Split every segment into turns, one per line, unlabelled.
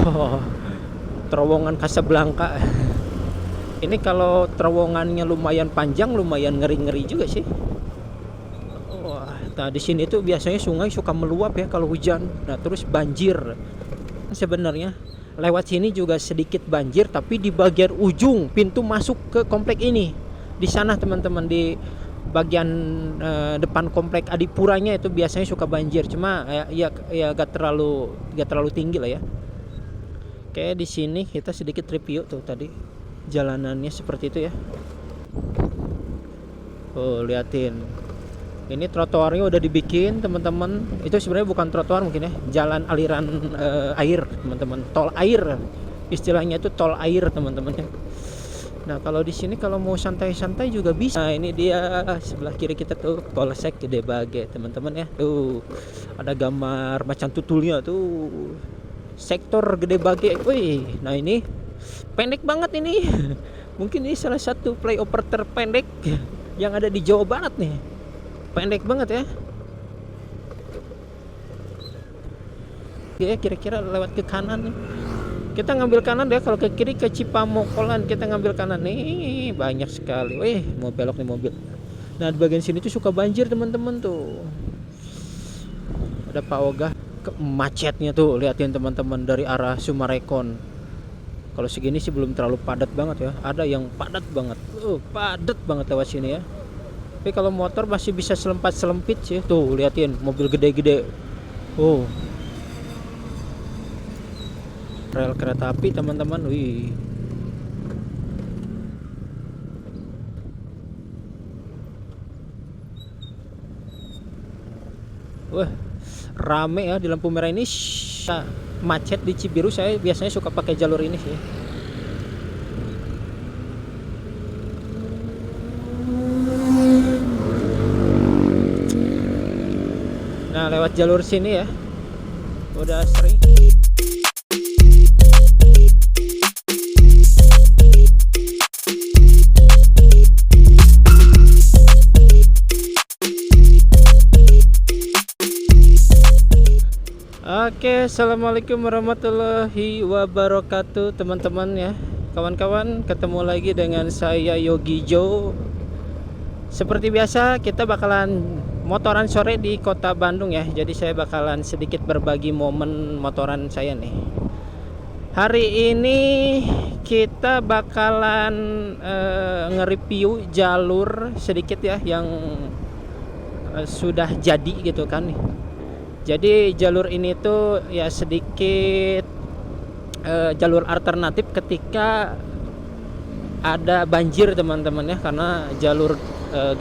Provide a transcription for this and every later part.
Oh, terowongan Casablanca. Ini kalau terowongannya lumayan panjang, lumayan ngeri-ngeri juga sih. Wah, nah di sini tuh biasanya sungai suka meluap ya kalau hujan. Nah, terus banjir. Sebenarnya lewat sini juga sedikit banjir, tapi di bagian ujung pintu masuk ke komplek ini. Di sana teman-teman, di bagian depan komplek Adipuranya itu biasanya suka banjir. Cuma ya gak terlalu tinggi lah ya. Kayak di sini kita sedikit review tuh tadi jalanannya seperti itu ya. Oh, liatin. Ini trotoarnya udah dibikin, teman-teman. Itu sebenarnya bukan trotoar mungkin ya, jalan aliran air, teman-teman. Tol air. Istilahnya itu tol air, teman-teman ya. Nah, kalau di sini kalau mau santai-santai juga bisa. Nah, ini dia sebelah kiri kita tuh Polsek Gede Bage, teman-teman ya. Tuh, ada gambar macan tutulnya tuh. Sektor Gede Bage. Wih, nah ini pendek banget ini. Mungkin ini salah satu flyover terpendek yang ada di Jawa Barat nih. Pendek banget ya. Ya, kira-kira lewat ke kanan nih. Kita ngambil kanan deh, kalau ke kiri ke Cipamokolan, kita ngambil kanan nih. Banyak sekali. Wih, mau belok nih mobil. Nah, di bagian sini tuh suka banjir, teman-teman tuh. Ada Pak Ogah. Macetnya tuh, liatin teman-teman dari arah Sumarekon. Kalau segini sih belum terlalu padat banget ya. Ada yang padat banget. Padat banget lewat sini ya. Tapi kalau motor masih bisa selempat-selempit sih. Tuh, liatin mobil gede-gede. Oh. Rel kereta api, teman-teman. Wih. Wah, rame ya di lampu merah ini. Macet di Cibiru, saya biasanya suka pakai jalur ini sih. Nah, lewat jalur sini ya udah sering. Oke, assalamualaikum warahmatullahi wabarakatuh, teman-teman ya, kawan-kawan. Ketemu lagi dengan saya Yogi Joe. Seperti biasa kita bakalan motoran sore di kota Bandung ya. Jadi saya bakalan sedikit berbagi momen motoran saya nih. Hari ini kita bakalan nge-review jalur sedikit ya yang sudah jadi gitu kan nih. Jadi jalur ini tuh ya sedikit jalur alternatif ketika ada banjir, teman-teman ya. Karena jalur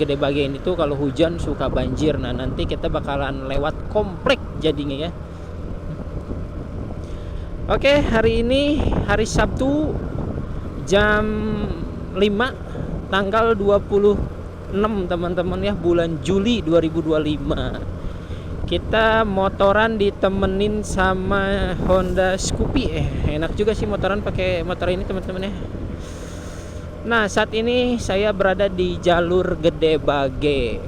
Gede Bage ini tuh kalau hujan suka banjir. Nah, nanti kita bakalan lewat komplek jadinya ya. Oke, hari ini hari Sabtu jam 5 tanggal 26 teman-teman ya, bulan Juli 2025. Kita motoran ditemenin sama Honda Scoopy. Enak juga sih motoran pakai motor ini, teman-teman ya. Nah, saat ini saya berada di jalur Gede Bage.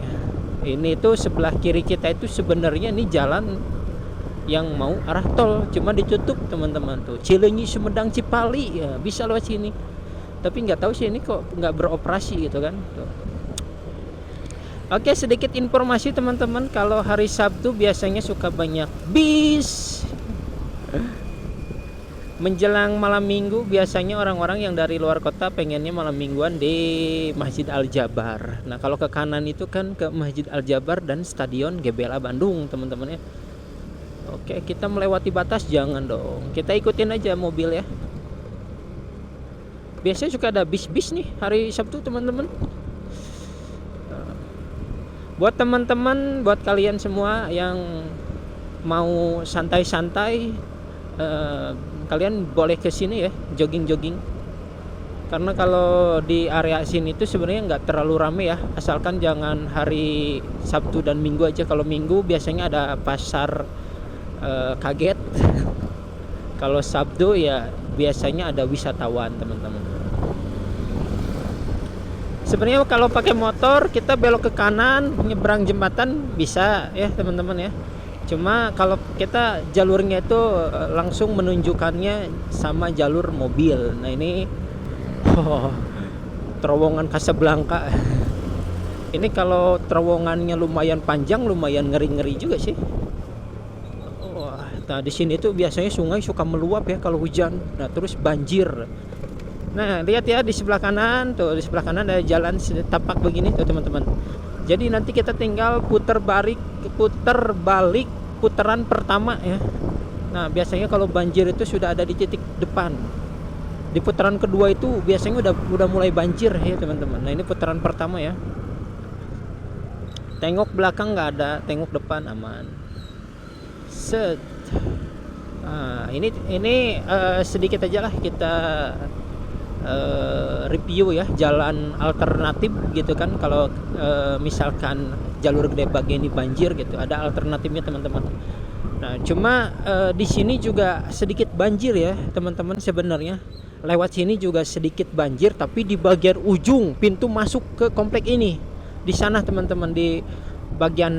Ini tuh sebelah kiri kita itu sebenarnya ini jalan yang mau arah tol, cuma ditutup, teman-teman tuh. Cileunyi, Sumedang, Cipali ya, bisa lewat sini. Tapi nggak tahu sih ini kok nggak beroperasi gitu kan. Tuh. Oke, sedikit informasi teman-teman, kalau hari Sabtu biasanya suka banyak bis. Menjelang malam minggu biasanya orang-orang yang dari luar kota pengennya malam mingguan di Masjid Al-Jabar. Nah, kalau ke kanan itu kan ke Masjid Al-Jabar dan Stadion GBLA Bandung, teman-teman ya. Oke, kita melewati batas jangan dong. Kita ikutin aja mobil ya. Biasanya suka ada bis-bis nih hari Sabtu, teman-teman. Buat teman-teman, buat kalian semua yang mau santai-santai, kalian boleh ke sini ya, jogging-jogging. Karena kalau di area sini tuh sebenarnya nggak terlalu rame ya, asalkan jangan hari Sabtu dan Minggu aja. Kalau Minggu biasanya ada pasar kaget. Kalau Sabtu ya biasanya ada wisatawan, teman-teman. Sebenarnya kalau pakai motor kita belok ke kanan nyebrang jembatan bisa ya, teman-teman ya. Cuma kalau kita jalurnya itu langsung menunjukkannya sama jalur mobil. Nah ini terowongan Casablanca. Ini kalau terowongannya lumayan panjang, lumayan ngeri-ngeri juga sih. Wah, nah di sini tuh biasanya sungai suka meluap ya kalau hujan. Nah terus banjir. Nah lihat ya di sebelah kanan tuh, di sebelah kanan ada jalan tapak begini tuh teman-teman. Jadi nanti kita tinggal putar balik putaran pertama ya. Nah biasanya kalau banjir itu sudah ada di titik depan. Di putaran kedua itu biasanya udah mulai banjir ya teman-teman. Nah ini putaran pertama ya. Tengok belakang nggak ada, tengok depan aman. Set. Nah, ini sedikit aja lah kita review ya jalan alternatif gitu kan. Kalau misalkan jalur Gede Bage ini banjir gitu, ada alternatifnya teman-teman. Nah cuma di sini juga sedikit banjir ya teman-teman. Sebenarnya lewat sini juga sedikit banjir, tapi di bagian ujung pintu masuk ke komplek ini, di sana teman-teman, di bagian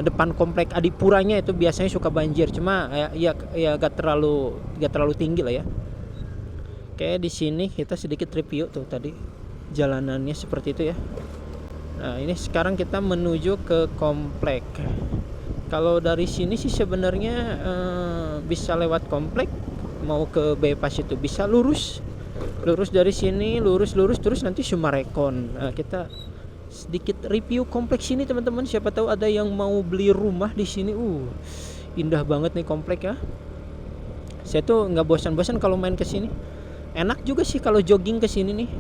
depan komplek Adipuranya itu biasanya suka banjir. Cuma ya gak terlalu tinggi lah ya. Oke, di sini kita sedikit review tuh tadi jalanannya seperti itu ya. Nah ini sekarang kita menuju ke komplek. Kalau dari sini sih sebenarnya bisa lewat komplek mau ke bypass itu, bisa lurus dari sini, lurus terus nanti Sumarekon. Nah, kita sedikit review kompleks ini teman-teman. Siapa tahu ada yang mau beli rumah di sini. Indah banget nih komplek ya. Saya tuh nggak bosan-bosan kalau main ke sini. Enak juga sih kalau jogging ke sini nih.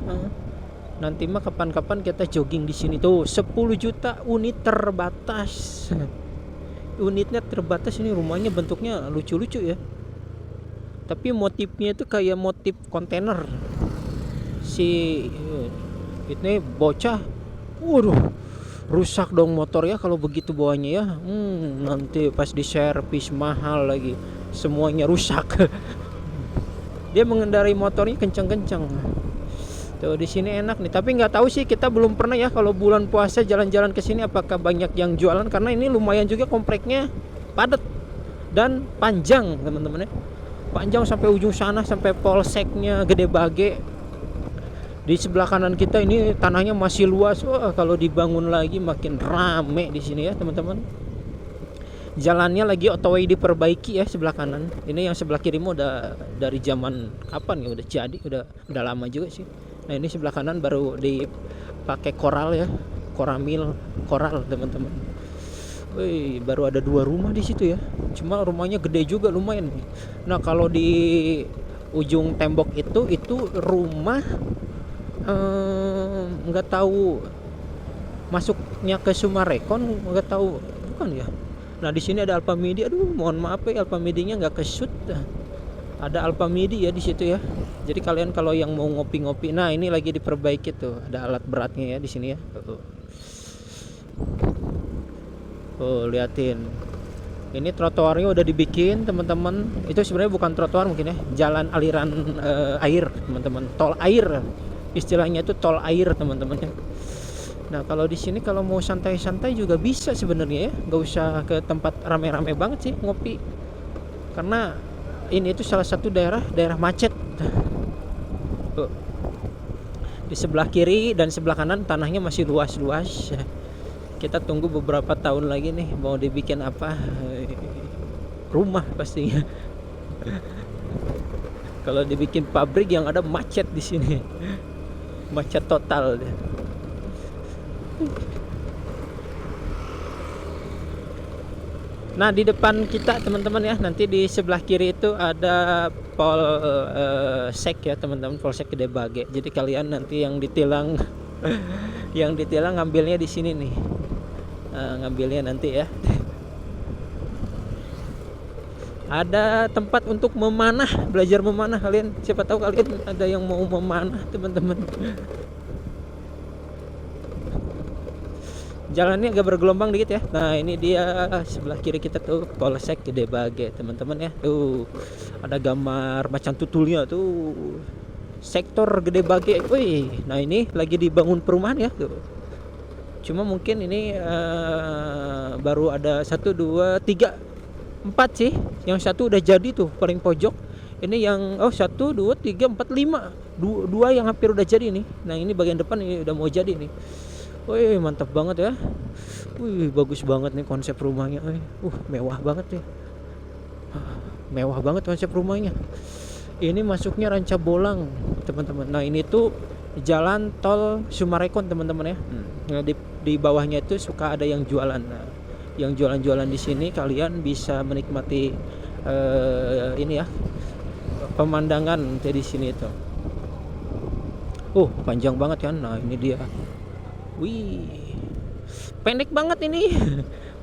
Nanti mah kapan-kapan kita jogging di sini tuh. 10 juta unit terbatas. Unitnya terbatas, ini rumahnya bentuknya lucu-lucu ya. Tapi motifnya itu kayak motif kontainer. Si ini bocah. Waduh, rusak dong motor ya kalau begitu bawahnya ya. Nanti pas diservis mahal lagi. Semuanya rusak. Dia mengendarai motornya kencang-kencang. Tuh di sini enak nih, tapi nggak tahu sih, kita belum pernah ya kalau bulan puasa jalan-jalan ke sini apakah banyak yang jualan, karena ini lumayan juga kompleknya padat dan panjang teman-teman ya. Panjang sampai ujung sana, sampai polseknya Gede Bage. Di sebelah kanan kita ini tanahnya masih luas. Wah, kalau dibangun lagi makin rame di sini ya teman-teman. Jalannya lagi otoway diperbaiki ya sebelah kanan. Ini yang sebelah kiri udah dari zaman kapan ya, udah jadi, udah lama juga sih. Nah ini sebelah kanan baru dipakai koral ya, koral teman-teman. Wih, baru ada 2 rumah di situ ya. Cuma rumahnya gede juga lumayan. Nah kalau di ujung tembok itu rumah nggak tahu masuknya ke Sumarekon, nggak tahu, bukan ya. Nah di sini ada Alfamidi. Aduh, mohon maaf ya, Alfamidinya nggak ke-shoot. Ada Alfamidi ya di situ ya. Jadi kalian kalau yang mau ngopi-ngopi, nah ini lagi diperbaiki tuh. Ada alat beratnya ya di sini ya. Liatin. Ini trotoarnya udah dibikin teman-teman. Itu sebenarnya bukan trotoar mungkin ya, jalan aliran air teman-teman. Tol air. Istilahnya itu tol air teman-teman ya. Nah kalau di sini kalau mau santai-santai juga bisa sebenarnya ya, nggak usah ke tempat rame-rame banget sih ngopi, karena ini itu salah satu daerah macet. Di sebelah kiri dan sebelah kanan tanahnya masih luas-luas. Kita tunggu beberapa tahun lagi nih mau dibikin apa, rumah pastinya. Kalau dibikin pabrik yang ada macet di sini, macet total deh. Nah di depan kita teman-teman ya, nanti di sebelah kiri itu ada polsek ya teman-teman, polsek Gede Bage. Jadi kalian nanti yang ditilang yang ditilang ngambilnya di sini nih. Ngambilnya nanti ya. Ada tempat untuk memanah, belajar memanah kalian. Siapa tahu kalian ada yang mau memanah teman-teman. Jalannya agak bergelombang dikit ya. Nah ini dia sebelah kiri kita tuh polsek Gede Bage teman-teman ya. Tuh ada gambar macan tutulnya tuh, sektor Gede Bage. Wih, nah ini lagi dibangun perumahan ya tuh. Cuma mungkin ini baru ada 1, 2, 3, 4 sih. Yang satu udah jadi tuh paling pojok. Ini yang 1, 2, 3, 4, 5. Dua yang hampir udah jadi nih. Nah ini bagian depan ini udah mau jadi nih. Wih mantap banget ya. Wih bagus banget nih konsep rumahnya. Mewah banget ya. Mewah banget konsep rumahnya. Ini masuknya Ranca Bolang teman-teman. Nah ini tuh jalan tol Sumarekon teman-teman ya. Nah, di bawahnya itu suka ada yang jualan. Nah, yang jualan-jualan di sini kalian bisa menikmati ini ya, pemandangan dari sini itu. Panjang banget kan. Nah ini dia. Wih pendek banget ini.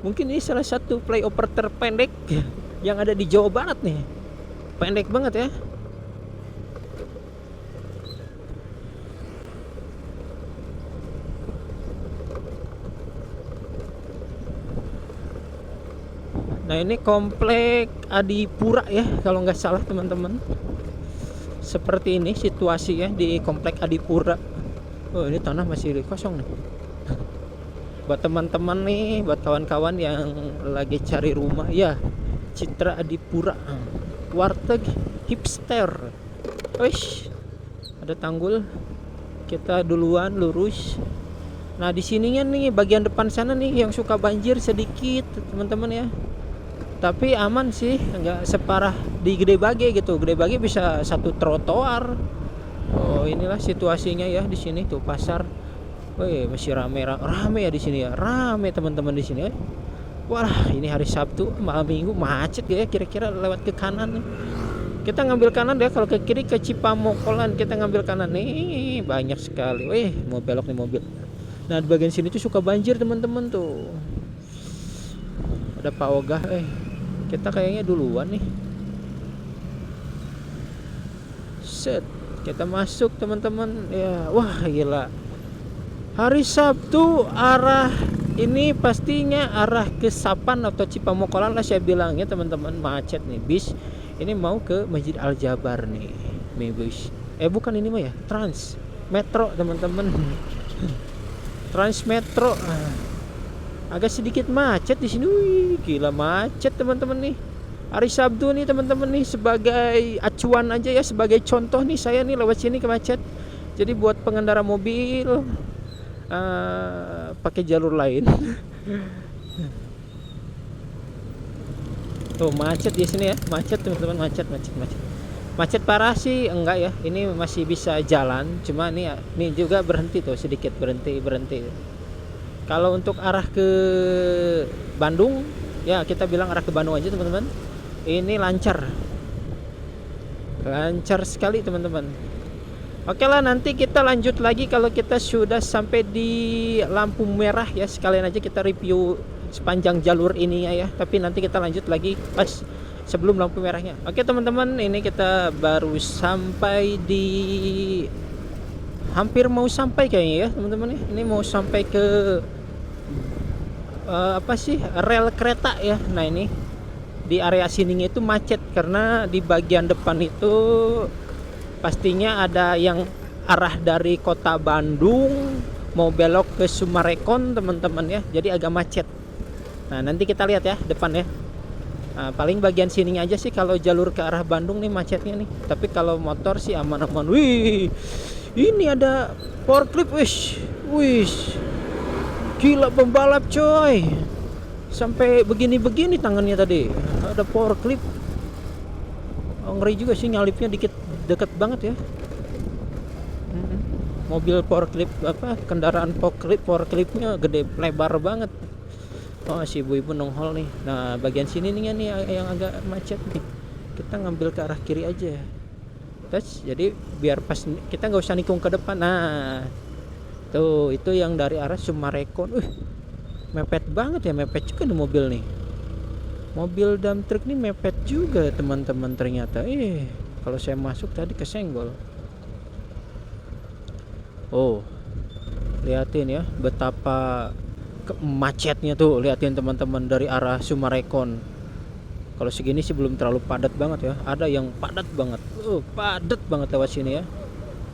Mungkin ini salah satu flyover terpendek yang ada di Jawa Barat nih. Pendek banget ya. Nah ini komplek Adipura ya kalau nggak salah teman-teman. Seperti ini situasi ya di komplek Adipura. Ini tanah masih kosong nih. Buat teman-teman nih, buat kawan-kawan yang lagi cari rumah ya, Citra Adipura, warteg hipster. Wish, ada tanggul. Kita duluan lurus. Nah di sininya nih bagian depan sana nih yang suka banjir sedikit teman-teman ya. Tapi aman sih, nggak separah di Gede Bage gitu. Gede Bage bisa satu trotoar. Inilah situasinya ya di sini tuh pasar. Masih rame ya di sini ya. Rame teman-teman di sini ya. Wah, ini hari Sabtu, malam Minggu macet ya kira-kira lewat ke kanan nih. Kita ngambil kanan deh, kalau ke kiri ke Cipamokolan kita ngambil kanan nih. Banyak sekali. Mau belok nih mobil. Nah, di bagian sini tuh suka banjir teman-teman tuh. Ada Pak Ogah, kita kayaknya duluan nih. Set, kita masuk teman-teman. Ya, wah gila. Hari Sabtu arah ini pastinya arah ke Sapan atau Cipamokolan lah saya bilangnya teman-teman, macet nih bis. Ini mau ke Masjid Al Jabar nih, bis. Bukan ini mah ya, Trans Metro teman-teman. Trans Metro. Agak sedikit macet di sini. Wih, gila macet teman-teman nih. Hari Sabtu nih teman-teman nih, sebagai acuan aja ya, sebagai contoh nih saya nih lewat sini ke macet. Jadi buat pengendara mobil pakai jalur lain. Tuh macet di sini ya, macet teman-teman, macet parah sih enggak ya, ini masih bisa jalan, cuma ini juga berhenti tuh, sedikit berhenti. Kalau untuk arah ke Bandung ya, kita bilang arah ke Bandung aja teman-teman, ini lancar sekali teman-teman. Oke lah, nanti kita lanjut lagi kalau kita sudah sampai di lampu merah ya. Sekalian aja kita review sepanjang jalur ini ya. Tapi nanti kita lanjut lagi pas sebelum lampu merahnya. Oke teman-teman, ini kita baru sampai di, hampir mau sampai kayaknya ya teman-teman. Ini mau sampai ke rel kereta ya. Nah ini di area sininya itu macet karena di bagian depan itu pastinya ada yang arah dari kota Bandung mau belok ke Sumarekon teman-teman ya, jadi agak macet. Nah nanti kita lihat ya depan ya. Nah, paling bagian sininya aja sih kalau jalur ke arah Bandung nih macetnya nih, tapi kalau motor sih aman-aman. Wih, ini ada forklift, wih, gila pembalap coy, sampai begini-begini tangannya tadi. Ada forklift, ngeri juga sih, nyalipnya deket banget ya. Mobil forklift kendaraan forkliftnya gede, lebar banget. Si ibu-ibu nongol nih. Nah bagian sini nih yang agak macet nih, kita ngambil ke arah kiri aja. Terus jadi biar pas kita nggak usah nikung ke depan. Nah tuh itu yang dari arah Sumarekon. Mepet banget ya, mepet juga nih mobil nih. Mobil dump truck nih mepet juga teman-teman ternyata. Kalau saya masuk tadi kesenggol. Liatin ya betapa macetnya tuh, liatin teman-teman dari arah Sumarekon. Kalau segini sih belum terlalu padat banget ya. Ada yang padat banget. Padat banget lewat sini ya.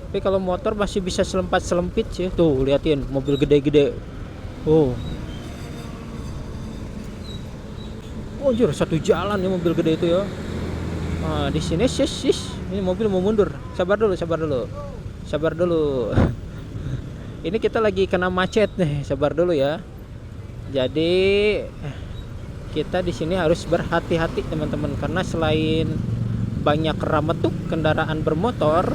Tapi kalau motor masih bisa selempit sih. Tuh liatin mobil gede-gede. Oh, oh jur, satu jalan ya mobil gede itu ya. Ah, di sini sis, ini mobil mau mundur. Sabar dulu, sabar dulu. Sabar dulu. Ini kita lagi kena macet nih, sabar dulu ya. Jadi kita di sini harus berhati-hati teman-teman, karena selain banyak rametuk kendaraan bermotor,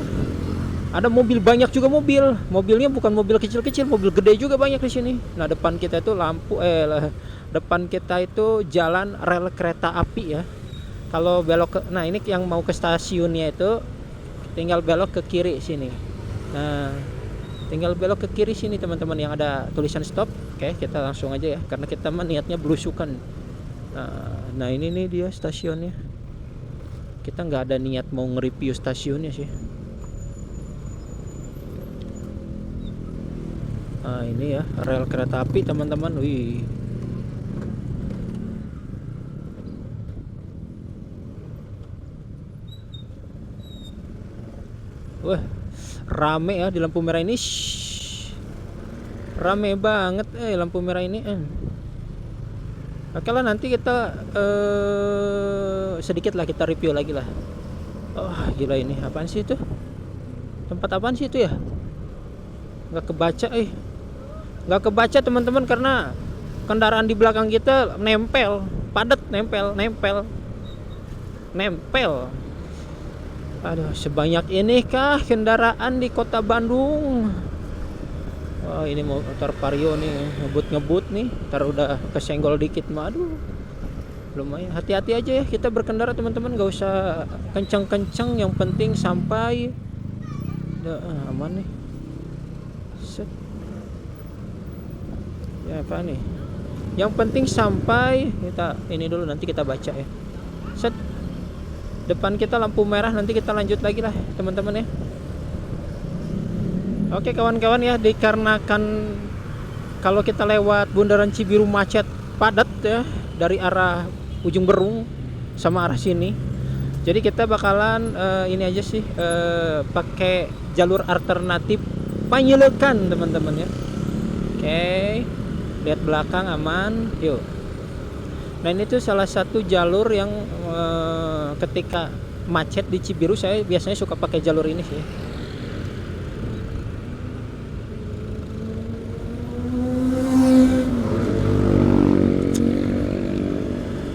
ada mobil, banyak juga mobil. Mobilnya bukan mobil kecil-kecil, mobil gede juga banyak di sini. Nah, depan kita itu depan kita itu jalan rel kereta api ya. Kalau belok ke, nah ini yang mau ke stasiunnya itu tinggal belok ke kiri sini. Nah, tinggal belok ke kiri sini teman-teman yang ada tulisan stop. Oke, kita langsung aja ya, karena kita niatnya belusukan. Nah ini nih dia stasiunnya. Kita nggak ada niat mau nge-review stasiunnya sih. Nah ini ya rel kereta api teman-teman. Wih, wah rame ya di lampu merah ini. Rame banget lampu merah ini. Oke lah, nanti kita sedikit lah kita review lagi lah. Oh gila, ini apaan sih itu? Tempat apaan sih itu ya? Nggak kebaca nggak kebaca teman-teman, karena kendaraan di belakang kita nempel, padat, nempel. Aduh, sebanyak ini kah kendaraan di kota Bandung? Wah, ini motor Vario nih ngebut nih, ntar udah kesenggol dikit mah, aduh lumayan. Hati-hati aja ya kita berkendara teman-teman, gak usah kencang-kencang, yang penting sampai aman nih. Set. Ya apa nih, yang penting sampai kita ini dulu, nanti kita baca ya. Set, depan kita lampu merah, nanti kita lanjut lagi lah teman-teman ya. Oke kawan-kawan ya, dikarenakan kalau kita lewat Bundaran Cibiru macet padat ya, dari arah ujung Berung sama arah sini. Jadi kita bakalan ini aja sih, pakai jalur alternatif Panjelekan teman-teman ya. Oke, lihat belakang aman, yuk. Nah ini tuh salah satu jalur yang ketika macet di Cibiru saya biasanya suka pakai jalur ini sih.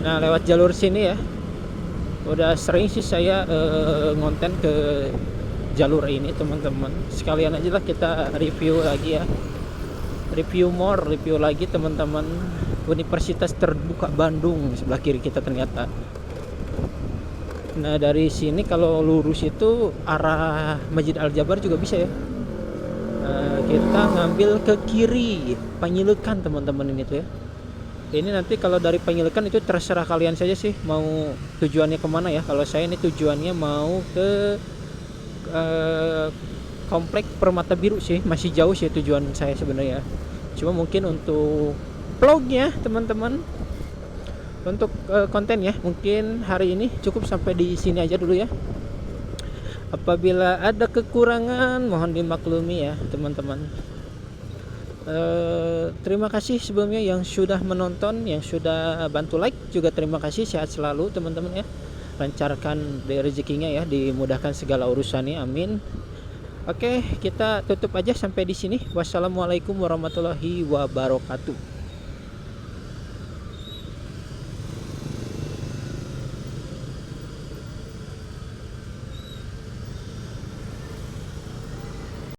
Nah lewat jalur sini ya, udah sering sih saya ngonten ke jalur ini teman-teman. Sekalian aja lah kita review lagi ya, review lagi teman-teman. Universitas Terbuka Bandung sebelah kiri kita ternyata. Nah dari sini kalau lurus itu arah Masjid Al Jabar juga bisa ya. Kita ngambil ke kiri Panjelekan teman-teman ini tuh ya. Ini nanti kalau dari Panjelekan itu terserah kalian saja sih mau tujuannya kemana ya. Kalau saya ini tujuannya mau ke komplek Permata Biru sih, masih jauh sih tujuan saya sebenarnya. Cuma mungkin untuk vlognya teman-teman, untuk konten ya, mungkin hari ini cukup sampai di sini aja dulu ya. Apabila ada kekurangan mohon dimaklumi ya teman-teman. Terima kasih sebelumnya yang sudah menonton, yang sudah bantu like juga terima kasih. Sehat selalu teman-teman ya, lancarkan rezekinya ya, dimudahkan segala urusannya, amin. Oke, kita tutup aja sampai di sini. Wassalamualaikum warahmatullahi wabarakatuh.